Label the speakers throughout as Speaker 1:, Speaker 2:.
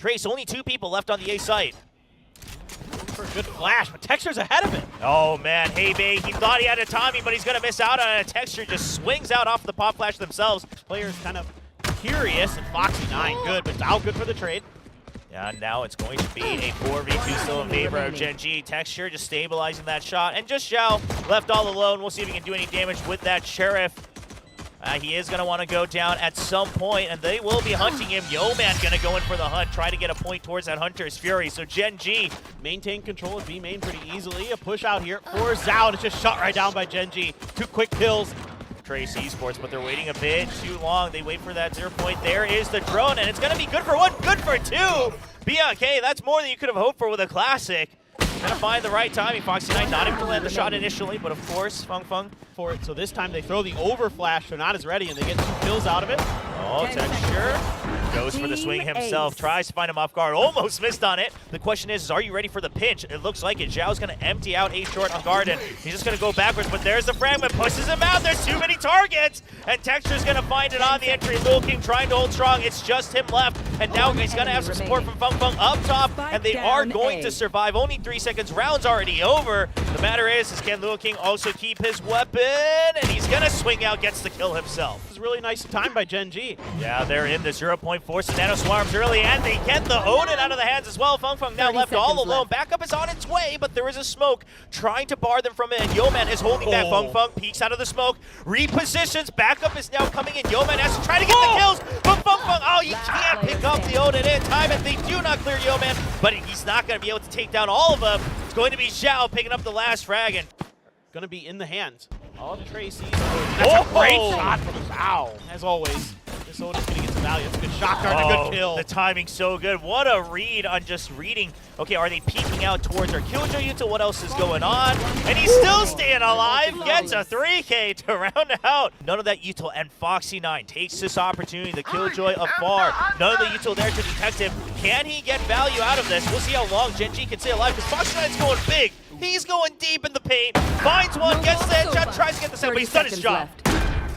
Speaker 1: Trace, only 2 people left on the A site.
Speaker 2: For a good flash, but Texture's ahead of it.
Speaker 1: Oh man, hey Bay, he thought he had a timing, but he's gonna miss out on it. Texture just swings out off the pop flash themselves.
Speaker 2: Player's kind of curious, and Foxy9 good, but out good for the trade.
Speaker 1: Yeah, now it's going to be a 4v2 still in favor of Gen.G. Texture just stabilizing that shot, and just Xiao left all alone. We'll see if he can do any damage with that Sheriff. He is going to want to go down at some point, and they will be hunting him. Yo-Man going to go in for the hunt, try to get a point towards that Hunter's Fury. So Gen.G
Speaker 2: maintain control of B main pretty easily. A push out here for Zhao, and it's just shot right down by Gen.G. 2 quick kills.
Speaker 1: Trace Esports, but they're waiting a bit too long. They wait for that 0 point. There is the drone, and it's going to be good for 1, good for 2. BNK, that's more than you could have hoped for with a classic. Gonna find the right timing. Foxy9 not able to land the shot initially, but of course, Feng
Speaker 2: for it. So this time they throw the over flash, they're not as ready, and they get 2 kills out of it.
Speaker 1: Oh, Texture goes for the swing himself, tries to find him off guard, almost missed on it. The question is are you ready for the pinch? It looks like it. Zhao's gonna empty out A short on Garden. He's just gonna go backwards, but there's the fragment, pushes him out. There's too many targets, and Texture's gonna find it on the entry. Lil King trying to hold strong. It's just him left, and now he's gonna have some support from Feng up top, and they are going to survive. Only 3 seconds, round's already over. The matter is can Lil King also keep his weapon? And he's gonna swing out, gets the kill himself.
Speaker 2: This is really nice time by Gen.G.
Speaker 1: Yeah, they're in the 0 point, force Nano Swarms early, and they get the Odin out of the hands as well. Feng now left all alone. Backup is on its way, but there is a smoke trying to bar them from it. And Yo-Man is holding that. Feng peeks out of the smoke, repositions. Backup is now coming in. Yo-Man has to try to get the kills, but Feng, you can't pick up the Odin in time, and they do not clear Yo-Man, but he's not going to be able to take down all of them. It's going to be Xiao picking up the last frag, and
Speaker 2: going to be in the hands of Tracy. That's a great shot from Zhao, as always. This Odin's going to get some value. It's a good shot guard, a good kill.
Speaker 1: The timing's so good. What a read on just reading. Okay, are they peeking out towards our Killjoy Yuta? What else is going on? And he's still staying alive. Gets a 3K to round out. None of that util, and Foxy9 takes this opportunity. The Killjoy afar. None of the util there to detect him. Can he get value out of this? We'll see how long Gen.G can stay alive, because Foxy9's going big. He's going deep in the paint. Finds one, gets the headshot, tries to get the set, but he's done his job.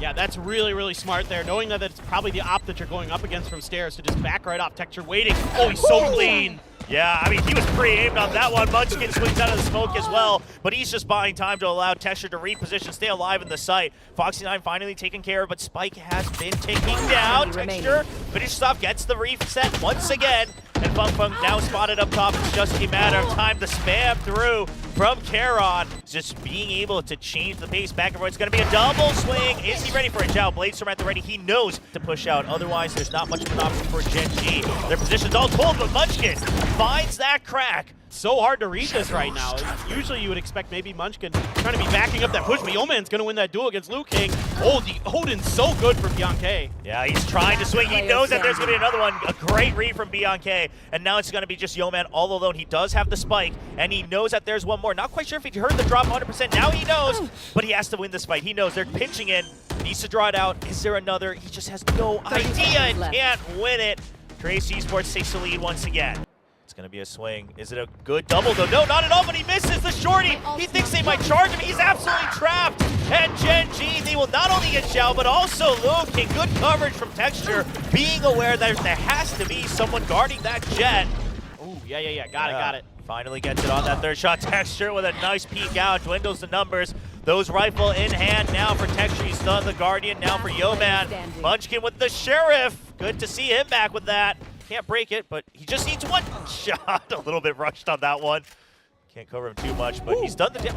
Speaker 2: Yeah, that's really, really smart there, knowing that it's probably the op that you're going up against from stairs to just back right off. Texture waiting. Oh, he's so clean.
Speaker 1: Yeah, I mean, he was pre-aimed on that one. Munchkin swings out of the smoke as well, but he's just buying time to allow Texture to reposition, stay alive in the site. Foxy9 finally taken care of, but Spike has been taking down. Texture finishes off, gets the reset once again, and Feng now spotted up top. It's just a matter of time to spam through from Charon. Just being able to change the pace back and forth. It's going to be a double swing. Is he ready for it? Zhao, Bladestorm at the ready. He knows to push out. Otherwise, there's not much of an option for Gen.G. Their position's all cold, but Munchkin finds that crack.
Speaker 2: So hard to read this right now. Usually you would expect maybe Munchkin trying to be backing up that push, but Yo-Man's going to win that duel against Liu King. Oh, the Odin's so good for BNK.
Speaker 1: Yeah, he's trying to swing. He knows that there's going to be another one. A great read from BNK, and now it's going to be just Yo-Man all alone. He does have the spike, and he knows that there's one more. Not quite sure if he heard the drop 100%. Now he knows, but he has to win this fight. He knows they're pinching in. Needs to draw it out. Is there another? He just has no idea and can't win it. Trace Esports takes the lead once again. It's going to be a swing. Is it a good double, though? No, not at all, but he misses the shorty. He thinks they might charge him. He's absolutely trapped. And Gen.G, they will not only get Xiao, but also Lil King. Good coverage from Texture, being aware that there has to be someone guarding that jet.
Speaker 2: Oh, yeah. Got it.
Speaker 1: Finally gets it on that third shot. Texture with a nice peek out, dwindles the numbers. Those rifle in hand now for Texture. He's done the Guardian now for Yo-Man. Munchkin with the Sheriff. Good to see him back with that. Can't break it, but he just needs one shot. A little bit rushed on that one. Can't cover him too much, but he's done the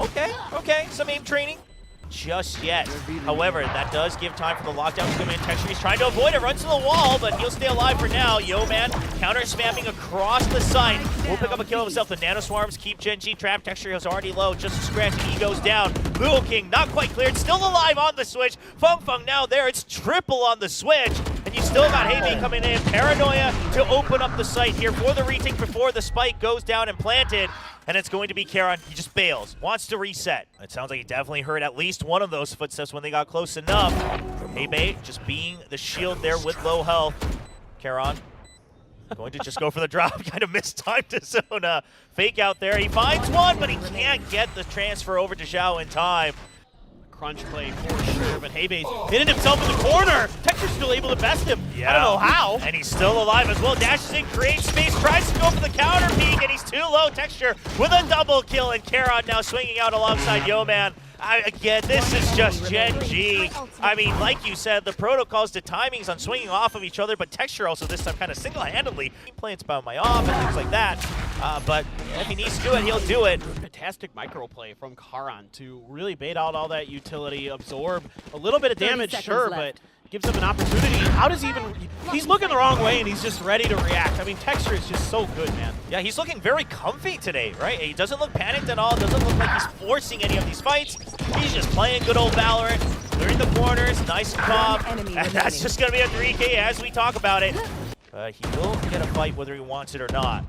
Speaker 1: okay, some aim training. Just yet. However, that does give time for the lockdown to come in. Texture, he's trying to avoid it, runs to the wall, but he'll stay alive for now. Yo-Man counter spamming across the site. Will pick up a kill himself. The Nano Swarms keep Gen.G trapped. Texture is already low, just a scratch, and he goes down. Lil King not quite cleared, still alive on the switch. Feng now there, it's triple on the switch. And you still got Heibei coming in. Paranoia to open up the site here for the retake before the spike goes down and planted. And it's going to be Charon. He just bails, wants to reset. It sounds like he definitely heard at least one of those footsteps when they got close enough. Heibei just being the shield there with low health. Charon going to just go for the drop. Kind of mistimed his own fake out there. He finds one, but he can't get the transfer over to Zhao in time.
Speaker 2: crunch play for sure, but Heibe's hitting himself in the corner. Texture's still able to best him.
Speaker 1: Yeah.
Speaker 2: I don't know how.
Speaker 1: And he's still alive as well. Dashes in, creates space, tries to go for the counter peek, and he's too low. Texture with a double kill, and Karon now swinging out alongside Yeoman. Again, this is just Gen.G. I mean, like you said, the protocols, the timings on swinging off of each other, but Texture also this time kind of single-handedly playing Spell My Off and things like that. But if he needs to do it, he'll do it.
Speaker 2: Fantastic micro play from Karon to really bait out all that utility, absorb a little bit of damage, sure, but gives him an opportunity. How does he even... He's looking the wrong way, and he's just ready to react. I mean, Texture is just so good, man.
Speaker 1: Yeah, he's looking very comfy today, right? He doesn't look panicked at all. Doesn't look like he's forcing any of these fights. He's just playing good old Valorant, clearing the corners, nice and calm. And that's just going to be a 3K as we talk about it. He will get a fight whether he wants it or not.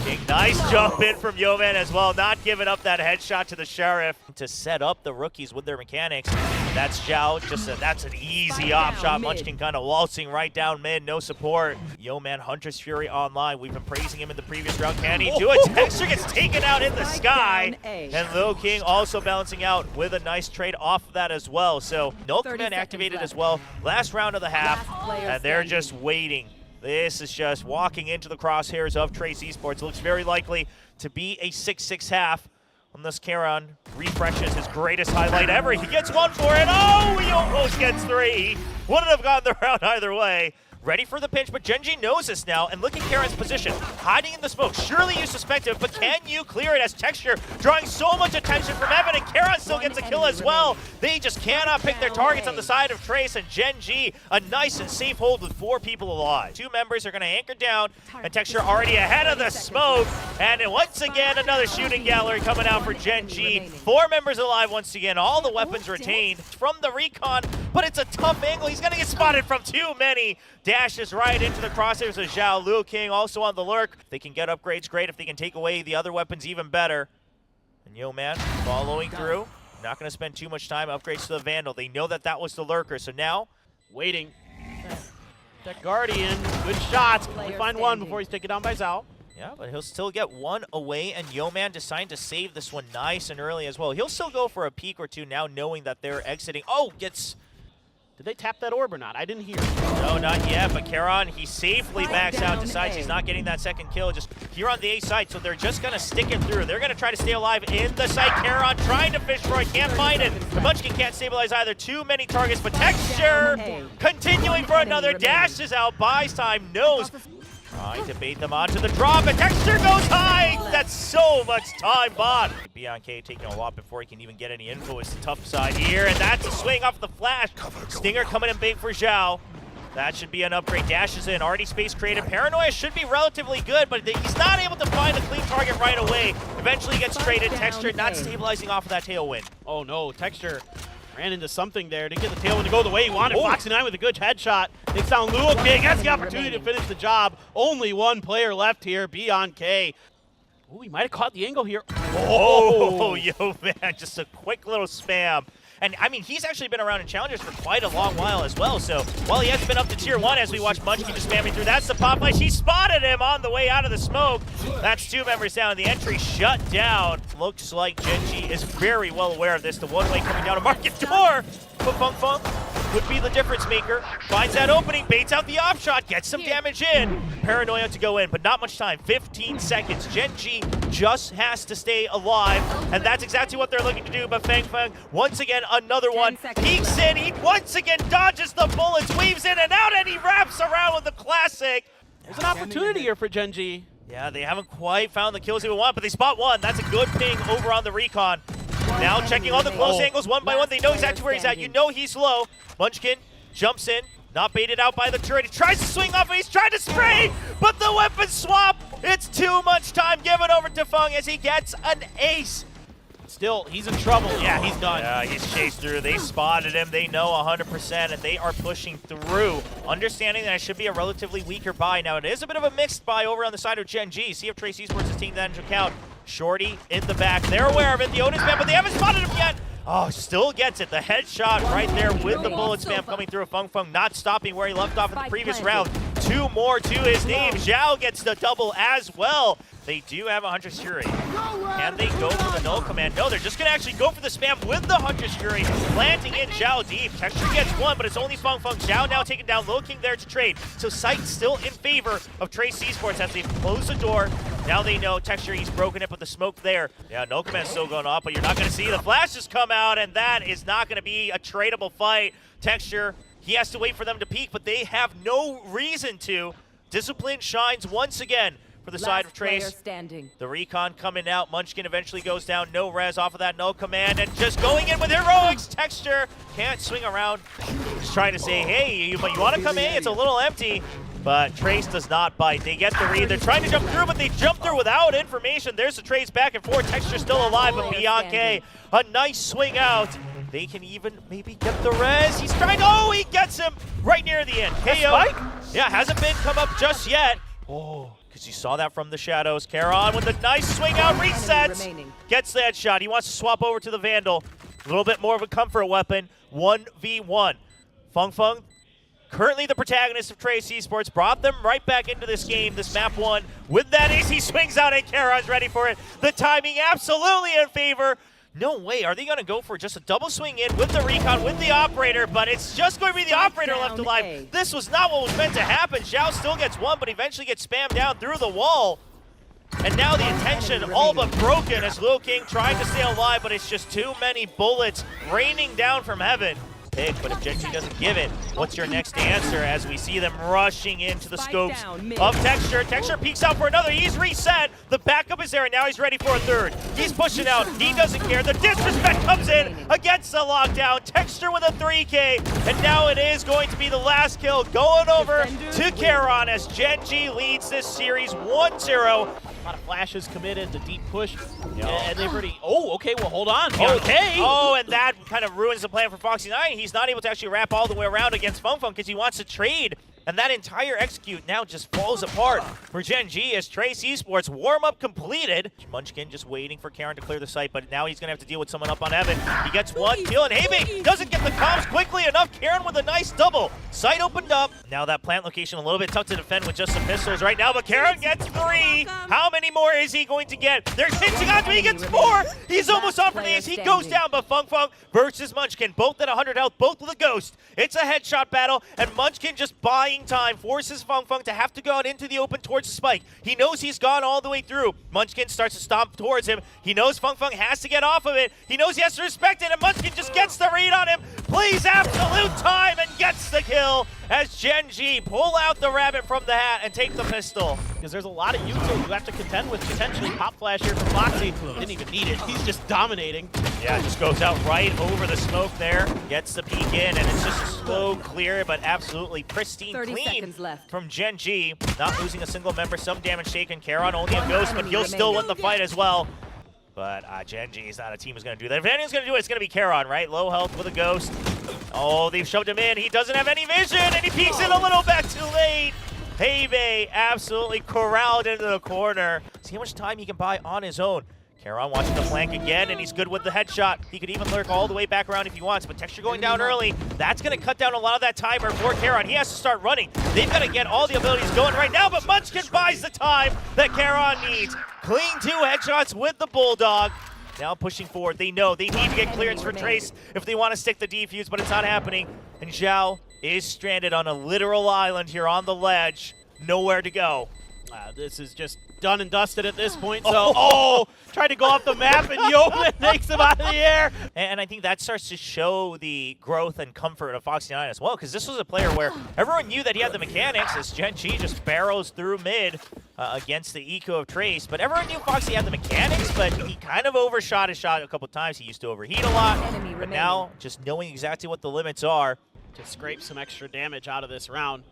Speaker 1: King, nice jump in from Yeoman as well, not giving up that headshot to the Sheriff to set up the rookies with their mechanics. That's Zhao, that's an easy op shot. Munchkin kind of waltzing right down mid, no support. Yeoman, Hunter's Fury online. We've been praising him in the previous round. Can he do it? Texture gets taken out in the sky. And Lil King also balancing out with a nice trade off of that as well. So no command activated as well. Last round of the half, and they're just waiting. This is just walking into the crosshairs of Trace Esports. Looks very likely to be a 6-6 half unless Karon refreshes his greatest highlight ever. He gets one for it. Oh, he almost gets three. Wouldn't have gotten the round either way. Ready for the pinch, but Gen.G knows this now, and look at Karon's position. Hiding in the smoke. Surely you suspect it, but can you clear it as Texture drawing so much attention from Evan, and Karon still gets a kill as well. They just cannot pick their targets on the side of Trace, and Gen.G, a nice and safe hold with 4 people alive. 2 members are going to anchor down, and Texture already ahead of the smoke. And once again, another shooting gallery coming out for Gen.G. 4 members alive once again, all the weapons retained from the recon, but it's a tough angle. He's going to get spotted from too many. Dashes right into the crosshairs of Zhao. Liu King also on the lurk. If they can get upgrades, great. If they can take away the other weapons, even better. And Yeoman following through. Not going to spend too much time. Upgrades to the Vandal. They know that that was the lurker, so now
Speaker 2: waiting. That Guardian, good shots. Only find one before he's taken down by Zhao.
Speaker 1: Yeah, but he'll still get one away, and Yeoman deciding to save this one nice and early as well. He'll still go for a peek or two now, knowing that they're exiting. Oh, gets...
Speaker 2: Did they tap that orb or not? I didn't hear.
Speaker 1: No, not yet, but Karon, he safely backs out, decides he's not getting that second kill, just here on the A site, so they're just going to stick it through. They're going to try to stay alive in the site. Karon trying to fish for it, can't find it. The Munchkin can't stabilize either. Too many targets, but Texture continuing for another, dashes out, buys time, knows. Trying to bait them onto the drop, and Texture goes high! That's so much time, bot. BNK taking a lot before he can even get any info. It's the tough side here, and that's a swing off the flash. Stinger coming in big for Zhao. That should be an upgrade. Dashes in, already space created. Paranoia should be relatively good, but he's not able to find a clean target right away. Eventually gets traded. Texture not stabilizing off of that tailwind.
Speaker 2: Oh no, Texture ran into something there to get the tailwind to go the way he wanted. Foxy9 with a good headshot. Takes down Liu King. Has the opportunity to finish the job. Only one player left here, BNK. Oh, he might have caught the angle here.
Speaker 1: Oh, yo, man, just a quick little spam. And, I mean, he's actually been around in Challengers for quite a long while as well, so while he hasn't been up to Tier 1 as we watch Munchkin just spamming through, that's the pop flash. He spotted him on the way out of the smoke. That's 2 members down. The entry shut down. Looks like Gen.G is very well aware of this. The one-way coming down to Market Door. But Fung Fung would be the difference maker. Finds that opening, baits out the off shot, gets some damage in. Paranoia to go in, but not much time. 15 seconds. Gen.G just has to stay alive, and that's exactly what they're looking to do. But Fang Fang, once again, another one. Peeks in, he once again dodges the bullets, weaves in and out, and he wraps around with the classic.
Speaker 2: There's an opportunity here for Gen.G.
Speaker 1: Yeah, they haven't quite found the kills they want, but they spot one. That's a good ping over on the recon. Now checking all the close angles one by one. They know exactly where he's at. You know he's low. Munchkin jumps in, not baited out by the turret. He tries to swing off, he's trying to spray, but the weapon swap. It's too much time given over to Fung as he gets an ace.
Speaker 2: Still, he's in trouble. Yeah, he's done.
Speaker 1: Yeah, he's chased through. They spotted him. They know 100%, and they are pushing through. Understanding that it should be a relatively weaker buy. Now, it is a bit of a mixed buy over on the side of Gen.G. See if Trace Esports is taking that into account. Shorty in the back. They're aware of it. The Odin spam, but they haven't spotted him yet. Oh, still gets it. The headshot right there with the bullet spam coming through. Fung Fung not stopping where he left off in the previous round. 2 more to his name. Zhao gets the double as well. They do have a Hunter's Fury. Can they go for the null command? No, they're just going to actually go for the spam with the Hunter's Fury, planting in Zhao deep. Texture gets 1, but it's only Feng Feng. Zhao now taking down Low King there to trade. So Sight still in favor of Trace Esports as they've closed the door. Now they know Texture, he's broken it, but the smoke there. Yeah, null command's still going off, but you're not going to see the flashes come out, and that is not going to be a tradable fight. Texture, he has to wait for them to peek, but they have no reason to. Discipline shines once again for the side of Trace. The recon coming out. Munchkin eventually goes down. No res off of that no command. And just going in with heroics. Texture can't swing around. Just trying to say, hey, you want to come in? It's a little empty. But Trace does not bite. They get the read. They're trying to jump through, but they jump through without information. There's the Trace back and forth. Texture still alive, but Bianca, a nice swing out. They can even maybe get the res. He's trying to, oh, he gets him right near the end. KO. Yeah, hasn't been come up just yet. Oh, because you saw that from the shadows. Charon with a nice swing out, resets, gets the headshot. He wants to swap over to the Vandal. A little bit more of a comfort weapon. 1v1. Feng Feng, currently the protagonist of Trace Esports, brought them right back into this game, this map 1. With that ace, he swings out and Charon's ready for it. The timing absolutely in favor. No way, are they going to go for just a double swing in with the recon, with the operator, but it's just going to be the operator left alive. This was not what was meant to happen. Zhao still gets 1, but eventually gets spammed down through the wall. And now the intention all but broken as Liu King trying to stay alive, but it's just too many bullets raining down from heaven. Pick, but if Gen.G doesn't give it, what's your next answer as we see them rushing into the scopes of Texture. Texture peeks out for another. He's reset. The backup is there, and now he's ready for a third. He's pushing out. He doesn't care. The disrespect comes in against the lockdown. Texture with a 3K, and now it is going to be the last kill going over to Charon as Gen.G leads this series 1-0.
Speaker 2: A lot of flashes committed, the deep push, and they've already, okay, well, hold on. Okay.
Speaker 1: Oh, and that kind of ruins the plan for Foxy9. He's not able to actually wrap all the way around against Feng Feng because he wants to trade. And that entire execute now just falls apart for Gen.G as Trace Esports warm-up completed. Munchkin just waiting for Karen to clear the site, but now he's going to have to deal with someone up on Evan. He gets 1 kill, and Having doesn't get the comms quickly enough. Karen with a nice double. Site opened up. Now that plant location a little bit tough to defend with just some pistols right now, but Karen gets 3. How many more is he going to get? They're hitching onto him. He gets 4. He's almost off for the ace. He goes down, but Feng Feng versus Munchkin, both at 100 health, both with a ghost. It's a headshot battle, and Munchkin just buying time, forces Feng Feng to have to go out into the open towards the spike. He knows he's gone all the way through. Munchkin starts to stomp towards him. He knows Feng Feng has to get off of it. He knows he has to respect it, and Munchkin just gets the read on him. Plays absolute time and gets the kill as Gen.G pull out the rabbit from the hat and take the pistol.
Speaker 2: Because there's a lot of util you have to contend with. Potentially pop flash here from Foxy. Didn't even need it. He's just dominating.
Speaker 1: Yeah, just goes out right over the smoke there. Gets the peek in, and it's just a slow clear, but absolutely pristine clean from Gen.G. Not losing a single member. Some damage taken. Charon only a ghost, but he'll still win the fight as well. But Gen.G is not a team who's going to do that. If anyone's going to do it, it's going to be Charon, right? Low health with a ghost. Oh, they've shoved him in. He doesn't have any vision, and he peeks in a little bit too late. Hebe absolutely corralled into the corner. See how much time he can buy on his own. Charon watching the flank again, and he's good with the headshot. He could even lurk all the way back around if he wants, but Texture going down early. That's going to cut down a lot of that timer for Charon. He has to start running. They've got to get all the abilities going right now, but Munchkin buys the time that Charon needs. Clean 2 headshots with the Bulldog. Now pushing forward. They know they need to get clearance for Trace if they want to stick the defuse, but it's not happening. And Zhao is stranded on a literal island here on the ledge. Nowhere to go.
Speaker 2: This is just done and dusted at this point. So, tried to go off the map, and Yeoman takes him out of the air.
Speaker 1: And I think that starts to show the growth and comfort of Foxy9 as well, because this was a player where everyone knew that he had the mechanics as Gen.G just barrels through mid against the eco of Trace. But everyone knew Foxy had the mechanics, but he kind of overshot his shot a couple times. He used to overheat a lot, but now just knowing exactly what the limits are.
Speaker 2: To scrape some extra damage out of this round.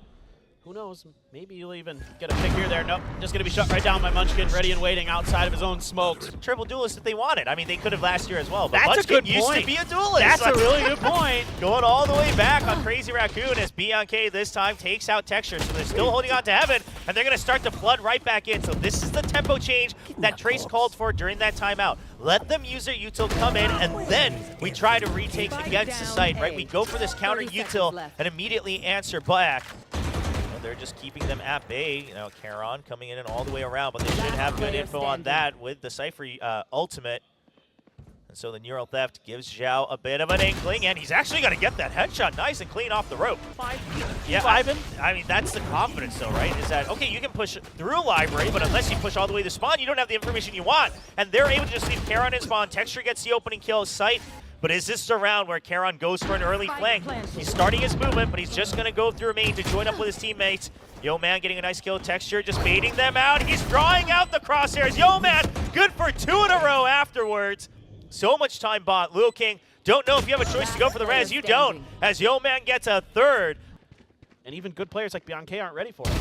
Speaker 2: Who knows? Maybe you'll even get a pick here there. Nope. Just going to be shut right down by Munchkin, ready and waiting outside of his own smokes.
Speaker 1: Triple duelist if they wanted. I mean, they could have last year as well. But
Speaker 2: That's
Speaker 1: Munchkin
Speaker 2: a good
Speaker 1: used
Speaker 2: point.
Speaker 1: to be a duelist.
Speaker 2: That's a really good point.
Speaker 1: Going all the way back on Crazy Raccoon as Bianca this time takes out Texture. So they're still holding on to Heaven, and they're going to start to flood right back in. So this is the tempo change that Trace called for during that timeout. Let them use their util, come in, and then we try to retake against the site, right? We go for this counter util and immediately answer back. they're just keeping them at bay. You know, Charon coming in and all the way around, but they should have good info on that with the Cypher ultimate. And so the Neural Theft gives Zhao a bit of an inkling, and he's actually going to get that headshot nice and clean off the rope. Yeah, I mean, that's the confidence though, right? Is that, okay, you can push through library, but unless you push all the way to spawn, you don't have the information you want. And they're able to just leave Charon in spawn. Texture gets the opening kill sight. But is this the round where Charon goes for an early flank? He's starting his movement, but he's just going to go through main to join up with his teammates. Yo Man getting a nice kill. Texture just baiting them out. He's drawing out the crosshairs. Yo Man good for 2 in a row afterwards. So much time bought. Lil King, don't know if you have a choice to go for the res. You don't, as Yo Man gets a third.
Speaker 2: And even good players like BeyondK aren't ready for it.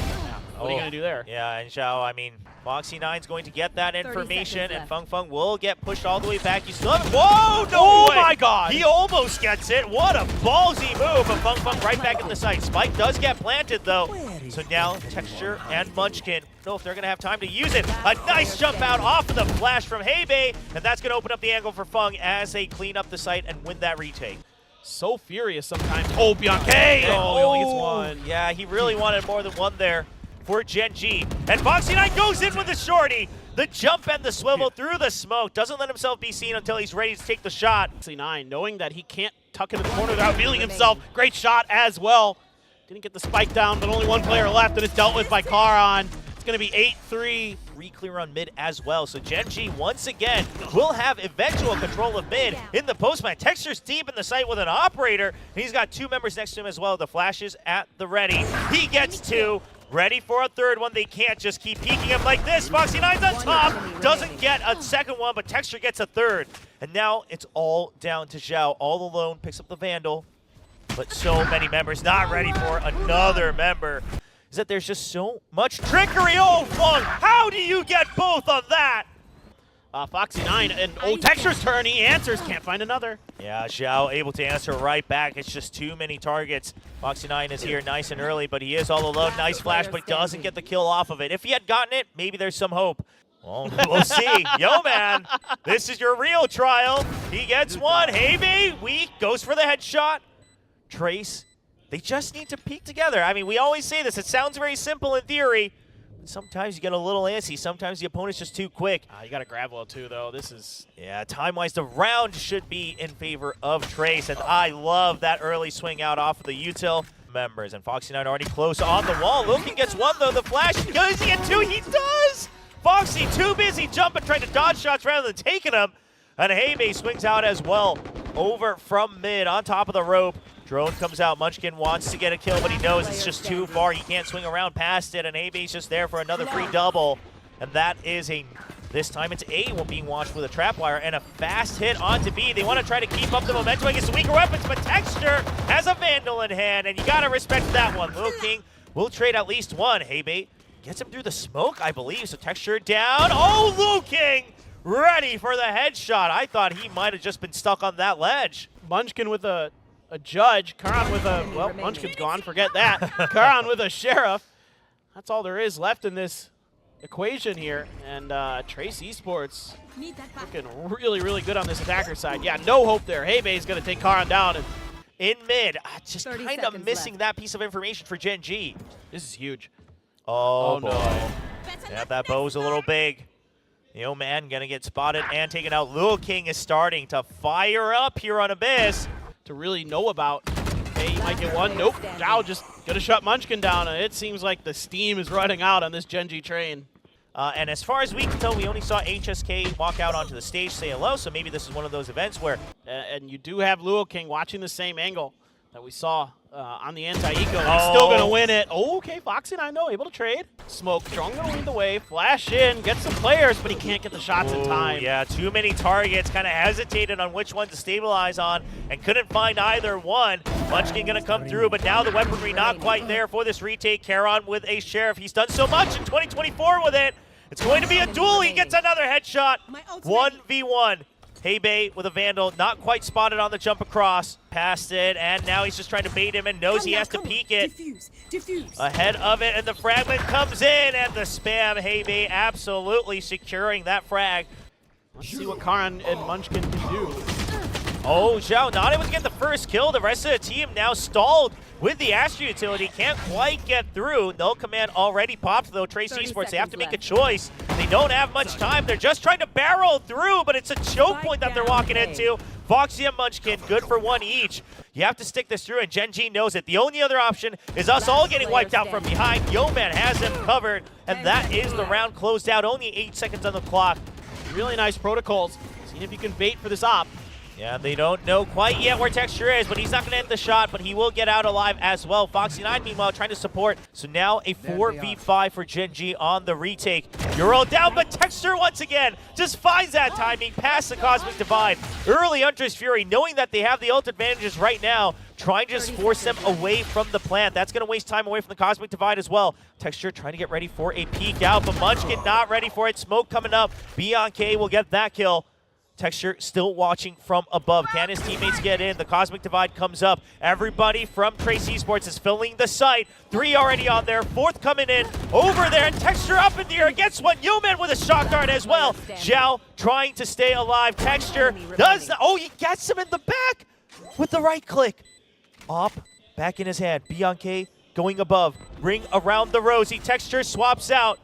Speaker 2: What are you going to do there?
Speaker 1: Yeah, and Zhao, I mean, Foxy9's going to get that information, and Feng Feng will get pushed all the way back. You still have it. Whoa, no way!
Speaker 2: My God!
Speaker 1: He almost gets it. What a ballsy move, but Feng Feng right back in the site. Spike does get planted, though. So now Texture and Munchkin, I don't know if they're going to have time to use it. A nice jump out off of the flash from Heibei, and that's going to open up the angle for Feng as they clean up the site and win that retake.
Speaker 2: So furious sometimes. Oh, BeyondK! Oh, he only gets one.
Speaker 1: Yeah, he really wanted more than one there for Gen.G. And Foxy9 goes in with the shorty. The jump and the swivel through the smoke. Doesn't let himself be seen until he's ready to take the shot.
Speaker 2: Foxy9 knowing that he can't tuck into the corner without revealing himself. Great shot as well. Didn't get the spike down, but only one player left, and it's dealt with by Charon. It's going to be 8-3.
Speaker 1: Re-clear on mid as well. So Gen.G once again will have eventual control of mid in the postman. Texture's deep in the site with an operator. And he's got 2 members next to him as well. The flash is at the ready. He gets 2. Ready for a third one. They can't just keep peeking him like this. Foxy9's on top. Doesn't get a second one, but Texture gets a third. And now it's all down to Zhao. All alone, picks up the Vandal. But so many members not ready for another member. Is that there's just so much trickery. Oh, Feng, how do you get both on that?
Speaker 2: Foxy9 and Texture's turn. He answers. Can't find another.
Speaker 1: Yeah, Zhao able to answer right back. It's just too many targets. Foxy9 is here nice and early, but he is all alone. Nice flash, but he doesn't get the kill off of it. If he had gotten it, maybe there's some hope. Well, we'll see. Yo, man, this is your real trial. He gets one. Heibei, weak, goes for the headshot. Trace, they just need to peek together. I mean, we always say this. It sounds very simple in theory. Sometimes you get a little antsy. Sometimes the opponent's just too quick.
Speaker 2: You got to grab well, too, though. This is...
Speaker 1: Yeah, time-wise, the round should be in favor of Trace, and I love that early swing out off of the util members. And Foxy9 already close on the wall. Loki gets one, though. The flash, does he get 2? He does! Foxy too busy jumping, trying to dodge shots rather than taking them. And Heibei swings out as well. Over from mid, on top of the rope. Drone comes out. Munchkin wants to get a kill, but he knows it's just too far. He can't swing around past it, and Heibei's just there for another free double. And that is a... This time it's A being watched with a trapwire and a fast hit onto B. They want to try to keep up the momentum against the weaker weapons, but Texture has a Vandal in hand, and you got to respect that one. Lil King will trade at least one. Heibei gets him through the smoke, I believe, so Texture down. Oh, Lil King ready for the headshot. I thought he might have just been stuck on that ledge.
Speaker 2: Munchkin with a judge, Charon with a, well, Munchkin's gone, forget that. Charon with a sheriff. That's all there is left in this equation here. And Trace Esports looking really, really good on this attacker side. Yeah, no hope there. Heibei's going to take Charon down. And
Speaker 1: in mid, just kind of missing that piece of information for Gen.G.
Speaker 2: This is huge.
Speaker 1: Oh boy.
Speaker 2: No.
Speaker 1: Yeah, that bow's a little big. Yo Man gonna get spotted and taken out. Lil King is starting to fire up here on Abyss.
Speaker 2: To really know about. Hey, you might get one. Nope. Zhao just gonna shut Munchkin down. And it seems like the steam is running out on this Gen.G train.
Speaker 1: And as far as we can tell, we only saw HSK walk out onto the stage, say hello, so maybe this is one of those events where...
Speaker 2: And you do have Lil King watching the same angle that we saw on the anti-eco. He's still going to win it. Oh, okay, Foxy9, though, able to trade. Smoke, Strong going to lead the way. Flash in, get some players, but he can't get the shots in time.
Speaker 1: Yeah, too many targets. Kind of hesitated on which one to stabilize on and couldn't find either one. Munchkin going to come through, but now the weaponry not quite there for this retake. Charon with a Sheriff. He's done so much in 2024 with it. It's going to be a duel. He gets another headshot. 1v1. Heibei with a Vandal, not quite spotted on the jump across. Passed it, and now he's just trying to bait him and knows he has to peek it. Diffuse. Ahead of it, and the fragment comes in, and the spam. Heibei absolutely securing that frag.
Speaker 2: Let's see what Charon and Munchkin can do.
Speaker 1: Oh, Zhao not able to get the first kill. The rest of the team now stalled with the Astro utility. Can't quite get through. No command already popped, though. Trace Esports, they have to make a choice. They don't have much time. They're just trying to barrel through, but it's a choke point that they're walking into. Foxy and Munchkin, good for one each. You have to stick this through, and Gen.G knows it. The only other option is us all getting wiped out from behind. Yeoman has him covered, and that is the round closed out. Only 8 seconds on the clock.
Speaker 2: Really nice protocols. Seeing if you can bait for this op.
Speaker 1: Yeah, they don't know quite yet where Texture is, but he's not going to hit the shot, but he will get out alive as well. Foxy9, meanwhile, trying to support. So now a 4v5 for Gen.G on the retake. You're all down, but Texture once again just finds that timing past the Cosmic Divide. Early Hunter's Fury, knowing that they have the ult advantages right now, trying to just force them away from the plant. That's going to waste time away from the Cosmic Divide as well. Texture trying to get ready for a peek out, but Munchkin not ready for it. Smoke coming up. BeyondK will get that kill. Texture still watching from above. Can his teammates get in? The Cosmic Divide comes up. Everybody from Trace Esports is filling the site. 3 already on there. 4th coming in. Over there, and Texture up in the air. Gets one. Yeoman with a shot dart as well. Zhao trying to stay alive. Texture does. Oh, he gets him in the back with the right click. Op back in his hand. BeyondK going above. Ring around the rosy. Texture swaps out.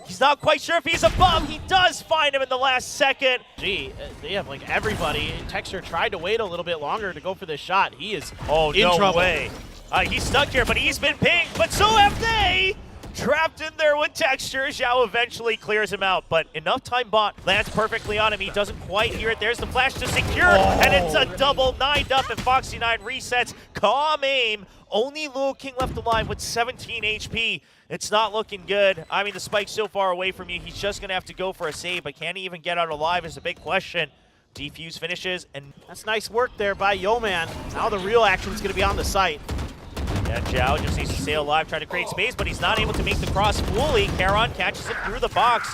Speaker 1: He's not quite sure if he's above. He does find him in the last second.
Speaker 2: Gee, they have like everybody. Texture tried to wait a little bit longer to go for this shot. He is in
Speaker 1: no
Speaker 2: trouble.
Speaker 1: Way. He's stuck here, but he's been pinged. But so have they. Trapped in there with Texture. Zhao eventually clears him out, but enough time bought. Lands perfectly on him. He doesn't quite hear it. There's the flash to secure, and it's a double 9'd up, and Foxy9 resets. Calm aim. Only Luo King left alive with 17 HP. It's not looking good. I mean, the spike's so far away from you, he's just going to have to go for a save, but can he even get out alive is a big question. Defuse finishes, and
Speaker 2: that's nice work there by Yeoman. Now the real action is going to be on the site.
Speaker 1: Yeah, Zhao just needs to stay alive, trying to create space, but he's not able to make the cross fully. Charon catches him through the box.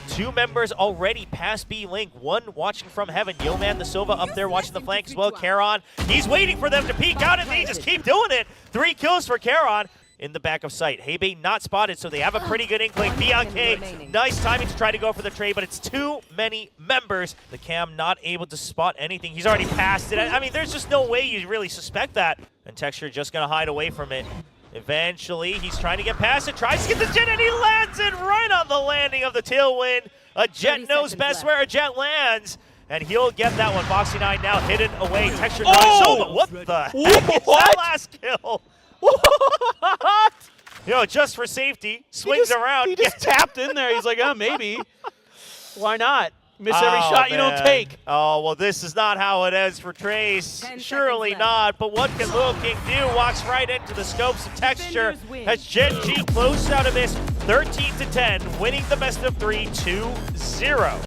Speaker 1: 2 members already past B-Link, 1 watching from heaven. Yeoman, the Sova up there watching the flank as well. Charon, he's waiting for them to peek out, and they just keep doing it. 3 kills for Charon in the back of sight. Heibei not spotted, so they have a pretty good inkling. BeyondK, nice timing to try to go for the trade, but it's too many members. The Cam not able to spot anything. He's already passed it. I mean, there's just no way you really suspect that. And Texture just going to hide away from it. Eventually, he's trying to get past it, tries to get the Jet, and he lands it right on the landing of the tailwind. A Jet knows best where a Jet lands, and he'll get that one. Foxy9 now hidden away. Texture but what the heck is that last kill? What? You know, just for safety, swings around.
Speaker 2: He just tapped in there. He's like, oh, maybe. Why not? Miss every shot you don't take.
Speaker 1: Oh, well, this is not how it ends for Trace. Surely not, but what can Luo King do? Walks right into the scopes of Texture as Gen.G closes out of this 13-10, winning the best of 3, 2-0.